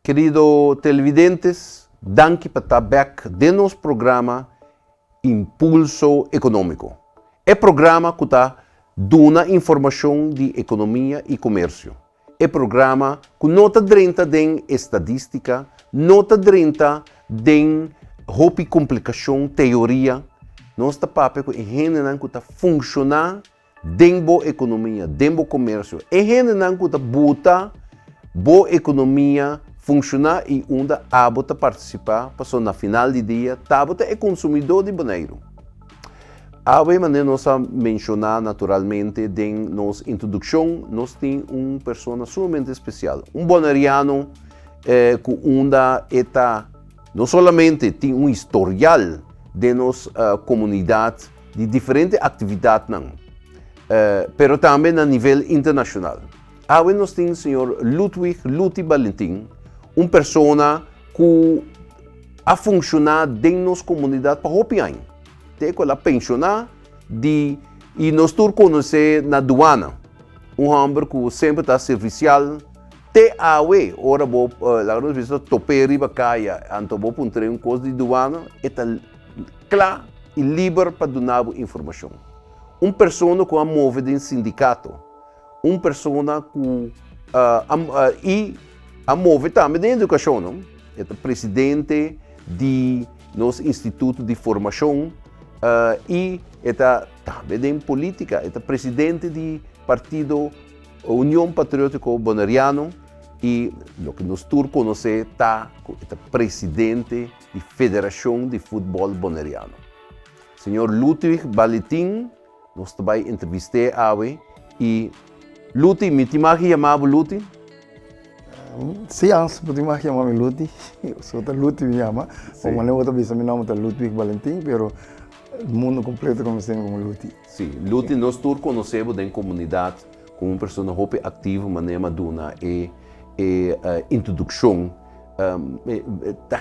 Querido televidentes, danke por estar back de nosso programa Impulso Econômico. É programa que está dando informação de economia e comércio. É programa que não está dentro de estadística, não está dentro de roupa complicação, teoria. Não está papel que que está funcionando dentro da economia, dentro do comércio. É que está bota boa economia funcionar e onde a bota participar, passou na final de dia, a bota é consumidor de dinheiro. A maneira nós mencionar naturalmente em nossa introdução, nós temos uma pessoa sumamente especial, bonaiano que onde está não somente tem um historial de nossa comunidade de diferentes atividades, mas também a nível internacional. Agora nós temos o senhor Ludwig Luti Valentin, uma pessoa que ha funcionado dentro da nossa comunidade para roupa anos. Tem que ela pensionar e nós todos conhecemos na aduana. Um homem que sempre está servicial. Até agora, ora, nós vemos topé riba caia, então vou pôr um coisa de aduana, está claro e livre para dar informação. Uma pessoa que move de um sindicato. Uma pessoa que move também de educação, não? É o presidente do nosso Instituto de Formação e é também de política, é o presidente do Partido União Patriótica Bonaiano e o que nós todos conhecemos é o presidente da Federação de Futebol Bonaiano. Senhor Ludwig Valentin, nós também entrevistamos hoje e Luti, me timaki chamava Luti? Sim, antes podíamos chamar Luti. Sou o Luti me chama. O maneiro outra vez me chama Ludwig Valentin, pero o mundo completo conhecemos como Luti. Sim, Luti nós todos conhecemos da comunidade como uma pessoa muito ativa, maneira duna e introdução.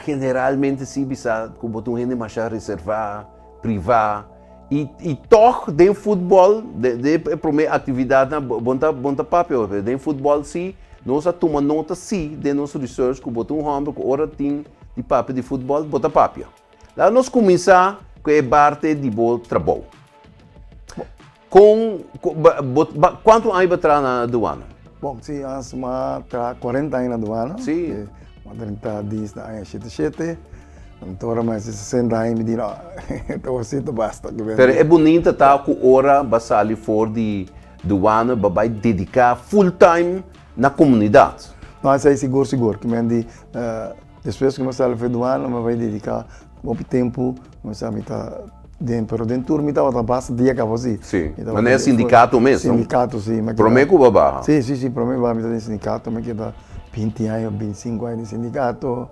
Generalmente se bisa que botam gente mais reservada, privada. E toch de futebol, de primeira atividade na bonta papel, de futebol sim, nós tomamos nota sim de nosso research que botou homem que ora tem de papel de futebol, bota papel. Lá nós começamos com a parte de bom trabalho. Quanto anos atrás na aduana? Bom, sim, antes tra 40 anos na aduana. Sim. 30 dias na anos 77. Então, mas 60 anos me dirá, então assim basta. Pero é bonito tá que ora basali for de aduana vai dedicar full time na comunidade. Não, isso é seguro que me andi depois que eu saí da aduana, me vai dedicar muito tempo, mas a tá dentro turma estava basta dia que você. Sim. Mas não é sindicato mesmo? Sindicato sim. Prometo que vai. Sim, prometo vai me sindicato, mas que dá 20 anos, 25 anos de sindicato.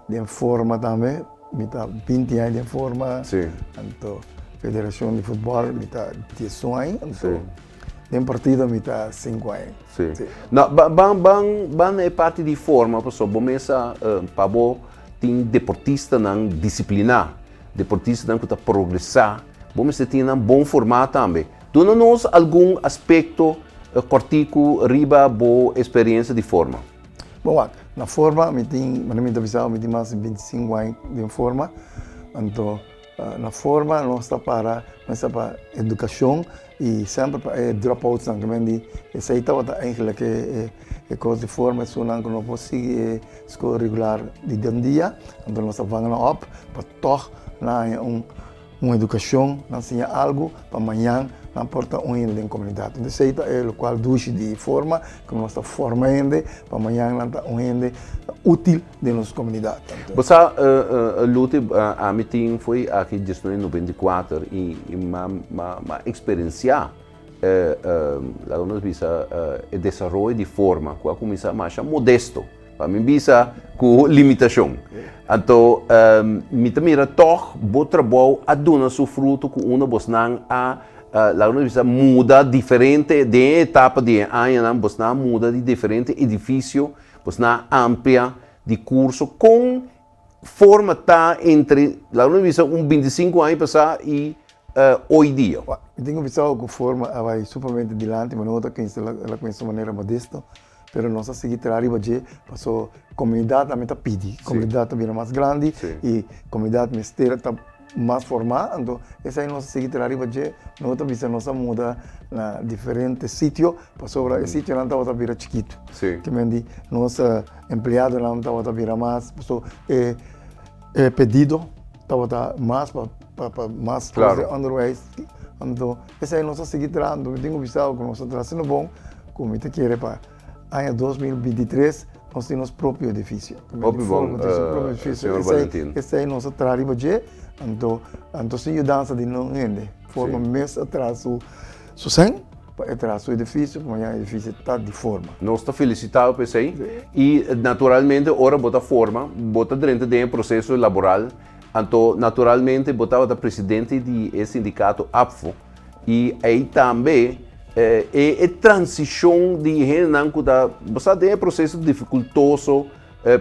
De forma também, me está 20 anos de forma. Sim. Então, Federação de Futebol me está 10 anos. Então, de partido me está 5 anos. Sim. Não, ban é parte de forma, pessoal. Bom, essa para tem deportista não disciplinar, deportista não que está progressar. Bom, você tem um bom formato também. Dona-nos algum aspecto cortico riba boa experiência de forma. Bom, na forma, me tem mais de 25 anos de forma. Então, na forma, nós está para educação e sempre para dropouts também. Essa aí estava eigenlijk é coisa de forma, isso não que não possível escola regular de dia. Então, nós vamos up para toch na uma educação, não ensinar algo para amanhã. Não importa onde na comunidade. Então, isso é o qual duche de forma, que nós estamos formando, para amanhã não está onde útil de nossa comunidade. Você, Luti, a meeting foi aqui em 1994 e uma experiência, lá nós vimos o desenvolvimento de forma, que começa mais modesto, para mim visa com limitação. Então, me mira toch, bom trabalho, a dona seu fruto com uma bosnan a lá nós muda diferente de etapa de ano, nós muda de diferente edifício, nós amplia de curso com forma tá entre lá nós 25 anos passar e hoje dia. Eu tenho visto que forma vai supermente adiante, mas outra que ela conhece de maneira modesta, pero nós seguir arriba de passou comunidade também tá pedi, comunidade também é mais grande e comunidade mistério tá mais formada, então essa aí nós seguir arriba de nós também nós muda na diferentes sítios, passou esse sítio não tá vira chiquito, que mendi nossa empregado não tá vira mais, passou pedido tá mais para mais underways, então essa aí nós seguir trando, tenho visão que nós trazendo bom, como te quer para ano 2023 nós temos próprio edifício. Próprio bom, senhor Valentim. Esse aí nós arriba de então se dança de não ainda forma mês atrás o sem atrás o edifício, amanhã o edifício está de forma. Nós estamos felicitados por isso aí e naturalmente agora bota forma, bota dentro do processo laboral, então naturalmente bota o presidente do sindicato APFO e aí também transição de Renan que é um processo dificultoso,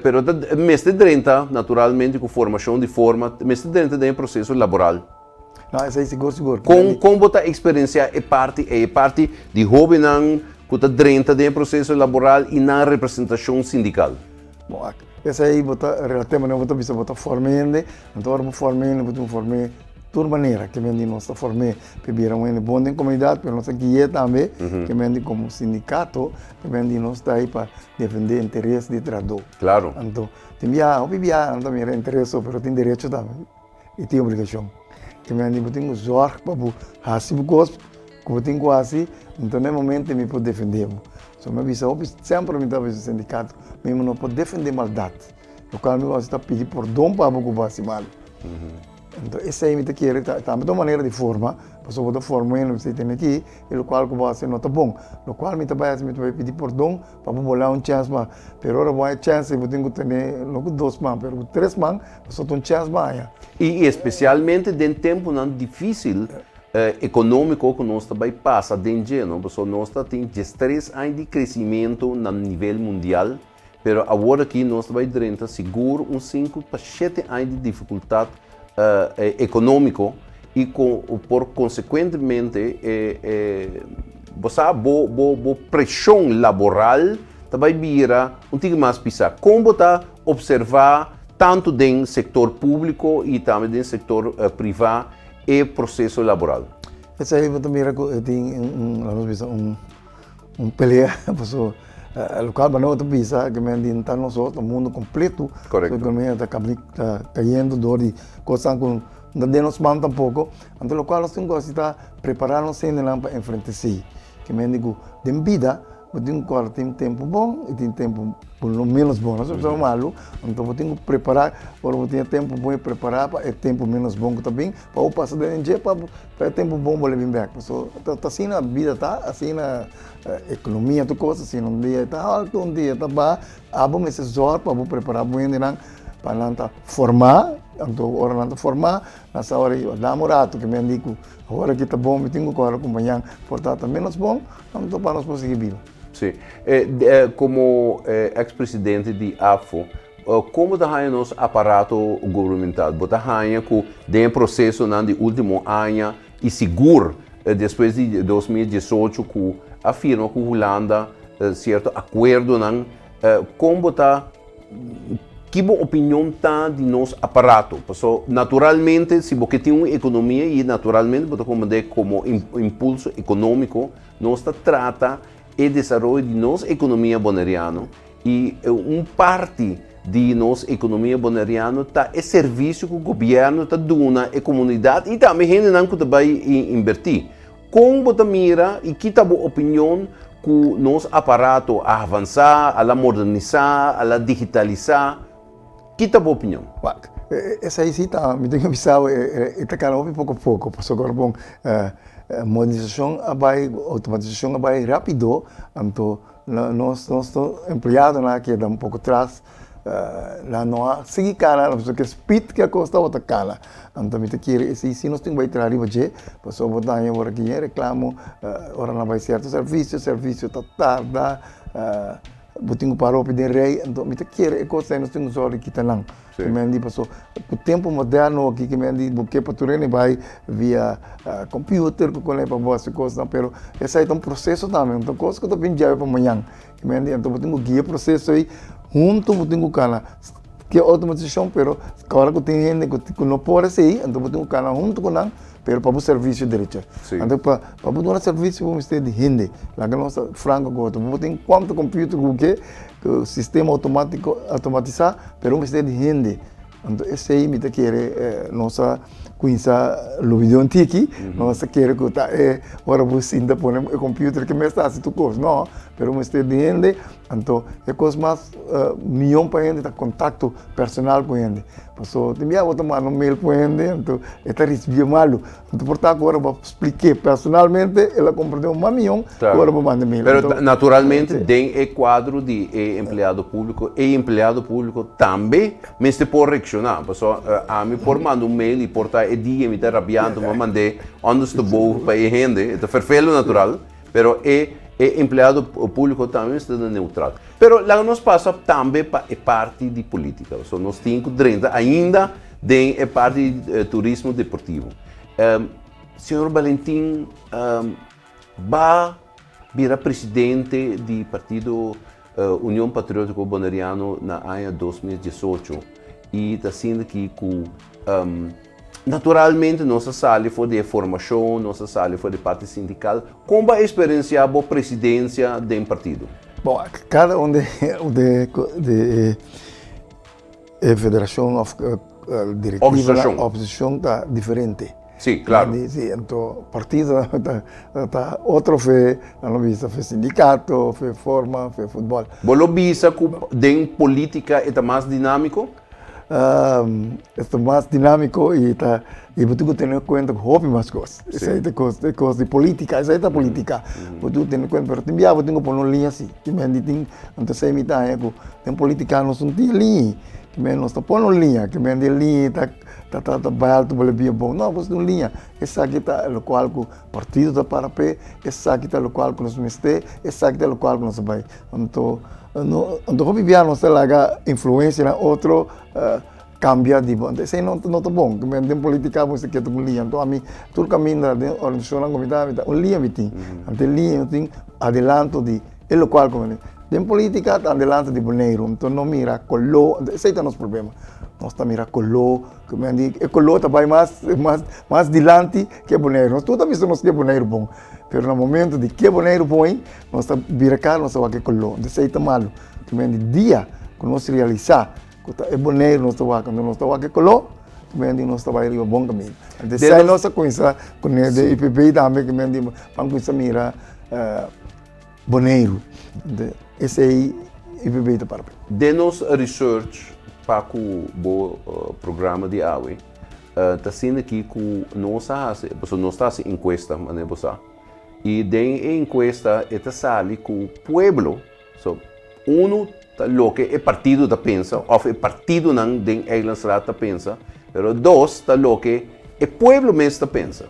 pero mês de 30 naturalmente com formação de forma, mês de 30 é um processo laboral. Não, isso aí seguro. Com bota experiência é parte de jovem que está dentro do processo laboral e na representação sindical. Bom, essa aí bota relativamente bota formando, então vou formar de maneira que mendi nós formei para uma boa comunidade, para nós aqui também, que mendi como sindicato, que mendi nós está aí para defender interesses de trabalhador. Claro. Então, tem não também é interesse, mas tem direito também e tem obrigação. Que mendi tenho zorg para fazer coisas, como tenho quase, então no momento me pode defender. So me avisa sempre me dá o sindicato, mesmo não pode defender maldade. O qual me vai estar pedindo perdão para o que vai mal. Então, esse aí me quer também de maneira de forma, passou da forma que você tem aqui, e o qual vai ser não tá bom. O qual me vai pedir perdão para bolar chance, mas agora vai chance eu tenho que ter não 2 man, mas 3 man, passou um chance mais. E especialmente em tempo não difícil econômico que nós também passa dentro, não? Porque nós tem 3 anos de crescimento no nível mundial, mas agora aqui nós também dentro seguro 5 para 7 anos de dificuldade econômico e por consequentemente você boa pressão laboral também vira pouco mais pisar. Como você observar tanto no setor público e também no setor privado e processo laboral? Esse aí também tem pelea, o qual não bisa que me está no mundo completo. Correto. Que me está caindo dor de coisas com não nos mão tampouco. Então o qual nós temos que estar preparando-nos para enfrentar si. Que me digo de vida, eu tenho tempo bom e tenho tempo menos bom. Nós somos malos, então eu tenho que preparar, agora eu tenho tempo bom para preparar para tempo menos bom também, para o passar de dia para tempo bom para vir back. Tá assim na vida, tá assim na economia, tu coisa assim, um dia está alto, um dia está baixo, abo me assessor para preparar bem para não formar, então agora não formar, nessa hora eu namorado que me digo, agora que está bom, eu tenho que acompanhar, portanto menos bom, então para nós conseguir vir. Sim. Como ex-presidente de AFO, como está o nosso aparato governamental? Está com o processo no último ano e seguro, depois de 2018, que afirma que a Holanda certo acordo, como está, que opinião está de nosso aparato? Porque, naturalmente, se você tem uma economia e naturalmente você como impulso econômico, nós trata e desenvolvimento de nossa economia boneriana e parte de nossa economia boneriana está é serviço que o governo está dando à comunidade e também gente não que vai investir. Como você mira e que a opinião que nosso aparato a avançar, a modernizar, a digitalizar, que a opinião? Essa aí sim tá, me tenho visado, está cada pouco a pouco, porque agora bom modernização vai, automatização vai rápido, então nós empregado lá que dá pouco atrás, lá não seguir cara, porque speed que a costa outra cara, então me quer se nós temos que ir arriba de, passou botar aí agora que reclamo, ora não vai certo serviço tá tarda, botinho parou de rei, então me quer é coisa nós temos só que não. Que me diz passou o tempo moderno aqui que me diz porque para tu vai via computer com ele para boas coisas, não, pero esse é um processo também, então coisa que eu vim já para amanhã. Que me diz então botinho guia processo aí junto botinho cana que automatização, pero agora que tem gente que não pode ser, então botinho cana junto com não. Pero para o serviço direito. Então, para o serviço, vamos ter de rende. Lá que nós, franco, vamos ter quanto computer que o sistema automático automatizar, pero vamos ter de rende. Então, esse aí me quer nossa conhecer o vídeo antigo, nossa quer que tá agora você ainda põe o computer que me está assim tu coisa, não, pero vamos ter de rende. Então, é coisa mais milhão para gente, tá contato personal com gente. Passou, tem minha outra mano mail com gente, então, está recebendo malo. Então, portanto, agora eu expliquei personalmente, ela compreendeu um milhão, agora eu mando mail. Pero então, naturalmente, dentro do quadro de empregado público também, mas se pode reaccionar. Passou, a mim por mandar mail e por estar dia me está rabiando, mas mandei onde estou bom para a gente, é perfeito natural, pero empregado público também está neutral. Pero lá nós passa também para a parte de política. So, nós temos 30 ainda dentro da parte de turismo deportivo. Senhor Valentim vai virar presidente do partido União Patriótico Boneriano na ano 2018 e está sendo aqui com naturalmente, nossa sala foi de formação, nossa sala foi de parte sindical. Como vai experienciar a presidência do partido? Bom, cada um de federação diretiva, oposição está diferente. Sim, claro. Sim, então, partido está outro foi, não vista, foi sindicato, foi forma, foi futebol. Você visa que dentro política é mais dinâmico? É mais dinâmico e você tem que ter em conta que houve mais coisas. Isso aí é coisa de política, isso aí é política. Você tem que ter em conta, mas também você tem que pôr uma linha assim. Que me tem, então se me dá tem política não são de linha, que me não está pondo linha, que me de linha tá bem alto para bem bom. Não, você tem linha. Essa aqui está o qual o partido está para pé, essa aqui está o qual nós vamos ter, essa aqui está o qual nós vai. Então o viviano se laga influência na outro cambia de bom. Isso não está bom. Que me política você quer com linha. Então a mim tudo caminho da organização da comunidade um linha me tem. Ante linha tem adelanto de ele qual como tem política está adelanto de boneiro. Então não mira colou. Esse é o nosso problema. Nós está mira colou. Que me diz e colou tá vai mais dilante que boneiro. Nós tudo visto nós que boneiro bom. Pero no momento de que boneiro põe, nós está vira cá, nós vai que colou. Desse aí tá malo. Que me diz dia que nós realizar, que é boneiro nós está quando nós está que colou, que me diz nós está vai ir bom caminho. Desse aí nossa coisa com o de IPP também que me diz, vamos coisa mira boneiro. Esse aí IPP está para. De nosso research para o programa de AWE, está sendo aqui que nós está em encuesta, mas não é e dentro da encuesta está que o povo, lo que o partido está pensa, ou o partido não dentro da estrada pensa, mas dois está lo que o povo mesmo está pensa.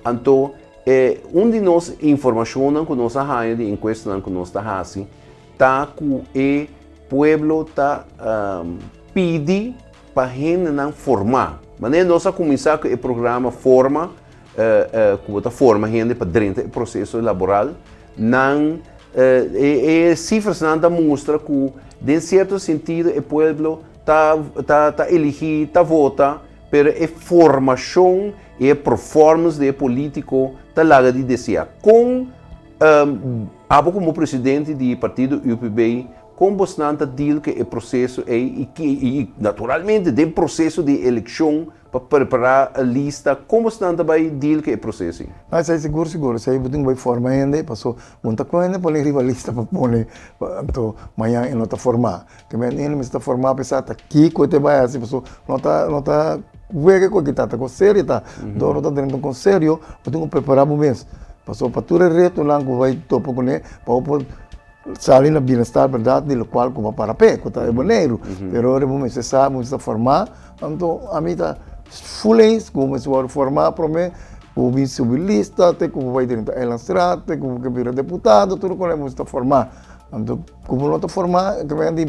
Então, de nós informações que nós temos de encuesta que nós temos, está que o povo está pedindo para a gente não formar. Mas nós começar com o programa forma que forma gente para dentro do processo laboral, não cifras não mostram que, em certo sentido, o povo está elegido, está vota, mas a formação e a performance do político está lá de desejar. Com como presidente do partido UPB, com bastante deal que o processo é e naturalmente do processo de eleição para preparar a lista, como bastante vai deal que o processo. Mas é seguro, se aí você vai formar ainda, passou muita coisa para levar a lista para pôr, então amanhã não está formar, que ele não está formar pensar tá aqui coisa vai assim, passou não está vê que está com sério tá, não está dentro com sério, eu tenho que preparar o mês, passou para tudo reto lá que vai topo com ele para sair na bem-estar, verdade, do qual como para pé, que é boneiro, pero agora vamos sabe, vamos formar, então a mim está fulens, como se vai formar para mim, como civilista, até como vai dentro da estrada, como que vira deputado, tudo como vamos formar, Então, como não está formado, também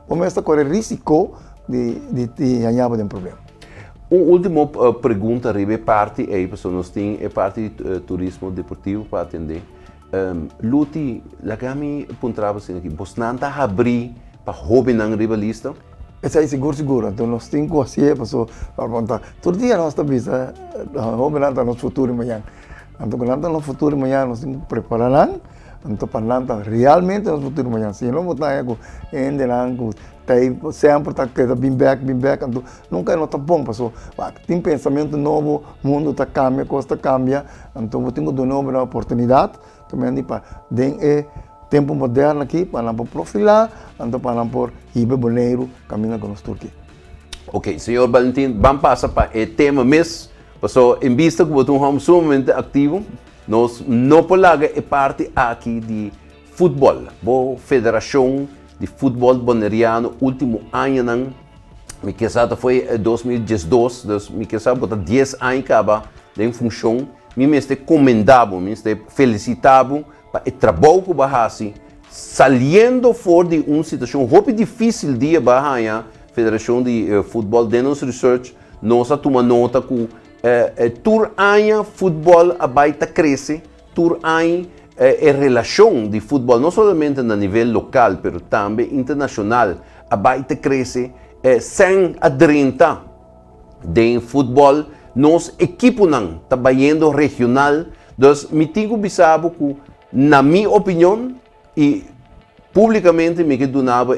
começa a correr risco de ganhar um problema. Uma última pergunta, Ribe, parte aí, pessoal, nós temos a parte de turismo deportivo para atender. Luti, lá que a mim apontava assim aqui, você não está abrir para jovem não rivalista? Essa é seguro. Então, nós temos que fazer, pessoal, para apontar. Todo dia nós estamos vendo, jovem não está no futuro amanhã. Então, quando está no futuro amanhã, nós temos que preparar. Então, para não realmente no futuro amanhã. Se não botar aí, ainda não, sempre está bem back, então nunca não está bom, pessoal. Tem pensamento novo, o mundo está cambia, coisa cambia, então eu tenho de novo uma oportunidade também para dar tempo moderno aqui para não profilar, então para não pôr hibe boneiro caminhar com os turcos. Ok, senhor Valentim, vamos passar para o tema mesmo. Pessoal, em vista que você é um sumamente ativo, nós não podemos parte aqui de futebol, a Federação de Futebol Boneriano, último ano, me casado foi 2012, me casado por 10 anos acaba em função, me mestre comendava, me mestre felicitava para o trabalho que bahasi, saliendo fora de uma situação muito difícil de Bahia, Federação de Futebol de nosso research, nós tomamos nota que tur ano futebol abaita cresce, tur ano a relação de futebol, não somente a nível local, mas também internacional, abaita cresce, sem adrenta de futebol, nos equipos não, trabalhando regional, então, me tenho bisabo que, na minha opinião, e publicamente me que donava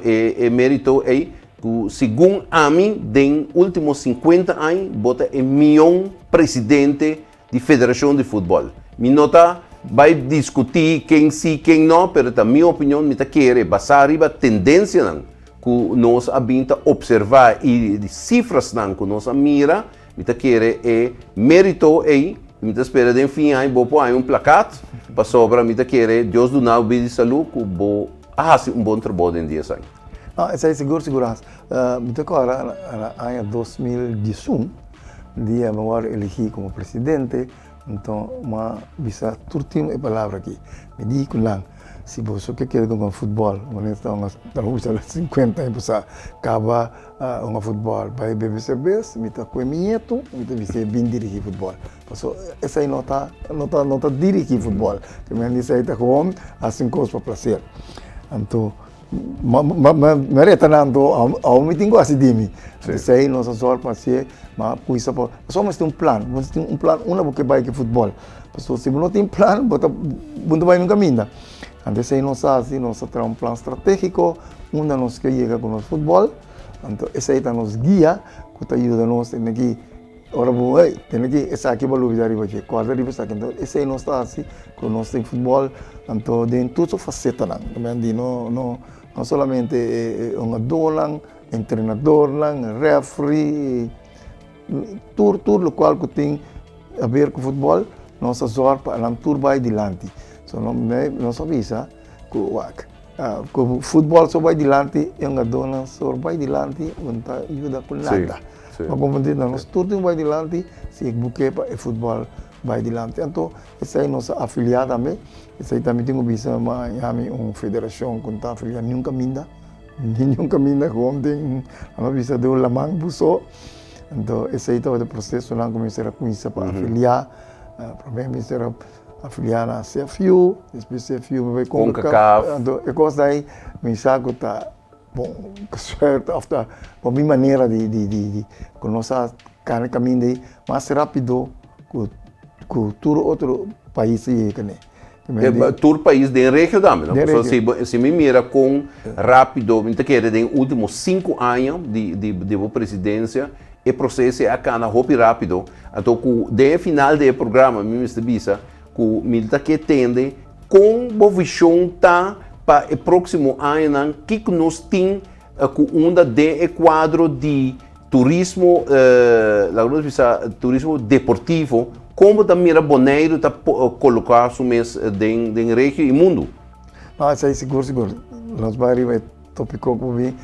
mérito aí, que segundo a mim, nos últimos 50 anos, bota meu presidente da Federação de Futebol. Me nota vai discutir quem sim, quem não, mas na minha opinião, me está querendo passar a tendência não, que nós habita observar e de cifras não, que nós mira, me está querendo mérito aí, me está esperando em fim aí, vou pôr um placate para sobra, me está querendo Deus do nau de saúde, que vou fazer bom trabalho em dia assim. Não, essa é seguro. Me tocou em 2011, dia eu elegi como presidente, então uma visa última palavra aqui. Me digo lá, se você quer com futebol, talvez 50 anos acaba um futebol, vai beber cerveja, me está com o nieto, me está bem dirigir futebol. Essa aí não está dirigir futebol, que me diz aí está com assim coisas para prazer. Então mereka nando ao meeting ko asi dimi. Sei nossa sorte para ser, mas coisa para só mas tem plan, mas tem plan uma porque vai que futebol. Pessoal se não tem plan, bota bunda vai no caminho. Antes sei nossa assim, nossa tem plan estratégico, uma nos que chega com o futebol. Então esse aí nos guia, que ajuda nós tem que ora bom, tem que essa aqui vai lutar e vai ver. Quarta riba está então esse aí não está assim, com nós tem futebol, então dentro tudo faceta não. Também não somente dolan, treinador, referee, tudo o qual que tem a ver com futebol, nossa sorte para tudo vai adiante. So não só visa que o futebol só vai adiante, e dolan só vai adiante, não ajuda com nada. Mas como diz, nós tudo vai adiante, se buque para o futebol vai adiante. Então, essa é nossa afiliada também. Essa aí também tem uma federação que está afiliada nunca minda. Nunca minda, como tem uma visa de Lamang Buso. Então, esse aí todo o processo lá começar a conhecer para afiliar. Provavelmente será afiliar na CFU, depois CFU vai com o CAF. Então, é coisa aí, me saco está bom, certo, a minha maneira de conocer cada caminho mais rápido que todo outro país todo país de região também, não? Se me mira com rápido, me quer em últimos 5 anos de presidência, o processo é acana rápido, então de final do programa, me visa que me que tende com a visão tá para o próximo ano, que nós temos de quadro de turismo, turismo deportivo, como também era boneiro tá colocar o mês em região e mundo. Não, isso aí seguro. Nós vamos ver tópico que vi.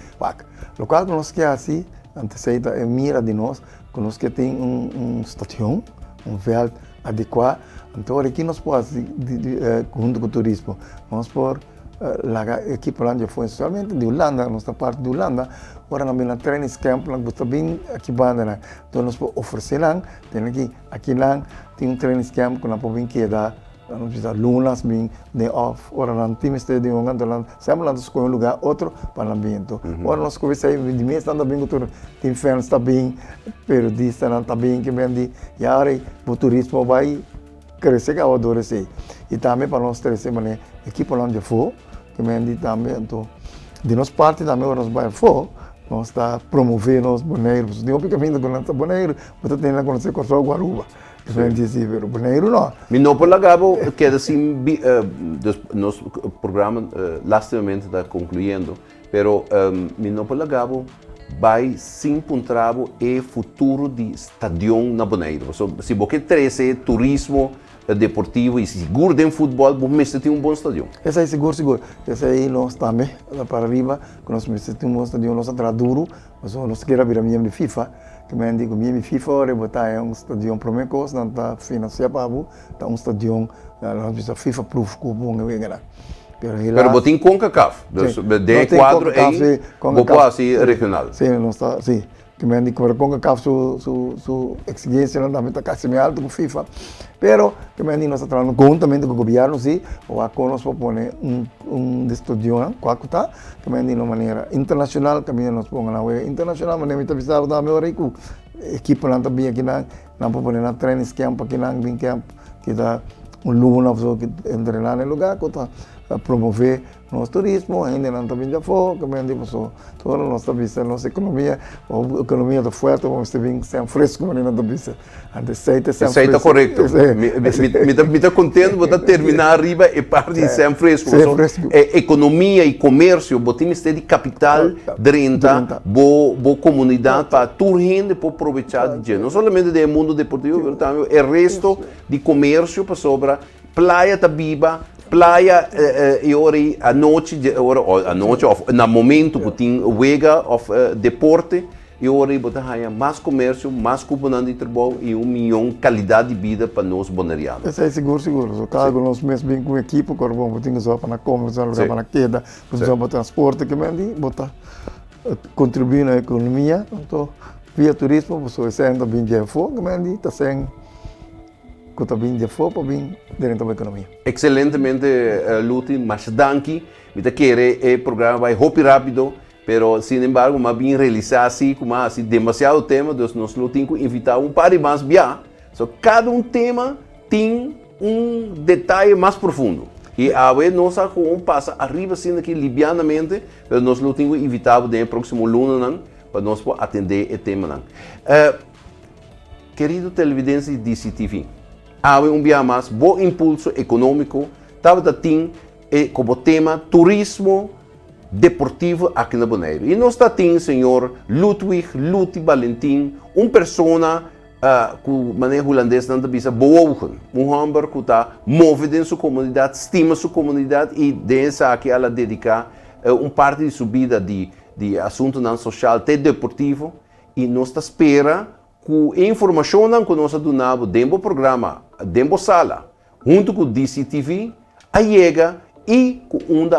O qual nós que assim, antes aí é mira de nós, que nós que tem estação, verde adequado. Então aqui nós podemos junto com o turismo, nós por la equipe lá foi somente de Holanda, nossa parte de Holanda, ora nós na training camp lá está bem aqui banda, né? Então nós oferecemos aqui lá tem training camp que nós podemos quedar não precisa lunas bem day off ora não time este de um ganto lá sempre lá escolhe um lugar outro para ambiente ora nós começa aí de mês está bem outro tem fãs está bem periodista não está bem que vem de e aí o turismo vai crescer que adoro sei e também para nós ter esse mané equipe lá onde for que vem de também então de nossa parte também nós vai for nós está promovendo os boneiros de um caminho com nossa boneiro você tem que conhecer com o Guaruba. Sì, vero, Boneiro no. Mi non parlavo che adesso nostro programma lastimamente sta concludendo, però mi non parlavo vai sim puntravo e futuro di stadion na Boneiro. So, se você trece turismo deportivo e seguro de futebol, você tem um bom stadion. Esse é seguro. Esse aí nós também, lá para arriba, que nós temos um bom stadion, nós está duro, mas nós queremos vir a de FIFA. Que me digo, minha FIFA ora botar é um stadion primeira coisa, não está financiado para tá um stadion, nós precisa FIFA proof como um ganhar. Pero botin CONCACAF, de quadro aí, quase regional. Sim, não está, sim. Que me digo, para CONCACAF sua exigência não está quase mais alto que FIFA. Pero que me digo, nós trabalhamos conjuntamente com o governo, sim, ou a nós propõe estadion, qual está, que me digo de maneira internacional, que nós põe na web internacional, mas nem está da melhor aí com equipe lá também aqui não propõe na training camp aqui na bem camp que dá luna que treinar no lugar, que está promover nosso turismo, ainda não também já foi, que me digo, toda a nossa vista, nossa economia, a economia está forte, vamos ter bem sempre fresco, mas não está vista. Aceita correto. Me está contente, vou terminar arriba e parte sempre fresco. Economia e comércio, botamos de capital, drenta, boa comunidade para toda gente para aproveitar de gente. Não somente do mundo deportivo, mas também o resto de comércio para sobra, praia está viva, praia e ora a noite no momento que tem wega of deporte e ora botar mais comércio, mais cuponando de trabalho e milhão qualidade de vida para nós bonerianos. Isso é seguro. So, caso nós mesmo bem com a equipe, quando vamos ter que usar para compra, usar para queda, usar para transporte, que me botar contribuir na economia, então via turismo, você ainda bem de fogo, que me está sendo que está bem de fogo para bem dentro da economia. Excelentemente, Luti, mas danke. Me quer o programa vai rápido, pero sin embargo, mas bem realizar assim, como assim demasiado tema, então nós temos que invitar par de mais bia. So cada tema tem detalhe mais profundo. E a vez nós passa arriba assim aqui livianamente, mas nós temos que invitar no próximo lunes para nós atender o tema. Querido televidente de DCTV, há dia mais bom impulso econômico, estava como tema turismo deportivo aqui na Bonaire. E nós temos senhor Luti Valentim, uma pessoa que maneira holandês não bisa boa, homem que está movido em sua comunidade, estima sua comunidade e dessa aqui ela dedicar parte de sua vida de assunto não social até deportivo e nós espera que a informação que nós donamos dentro do programa, dentro da sala, junto com o DCTV, chega e que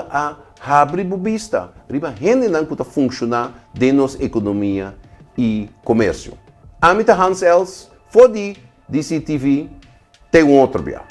a abre a vista, riba gente que está funcionando dentro da nossa economia e comércio. Amita Hans Els, for the DCTV, tem outro dia.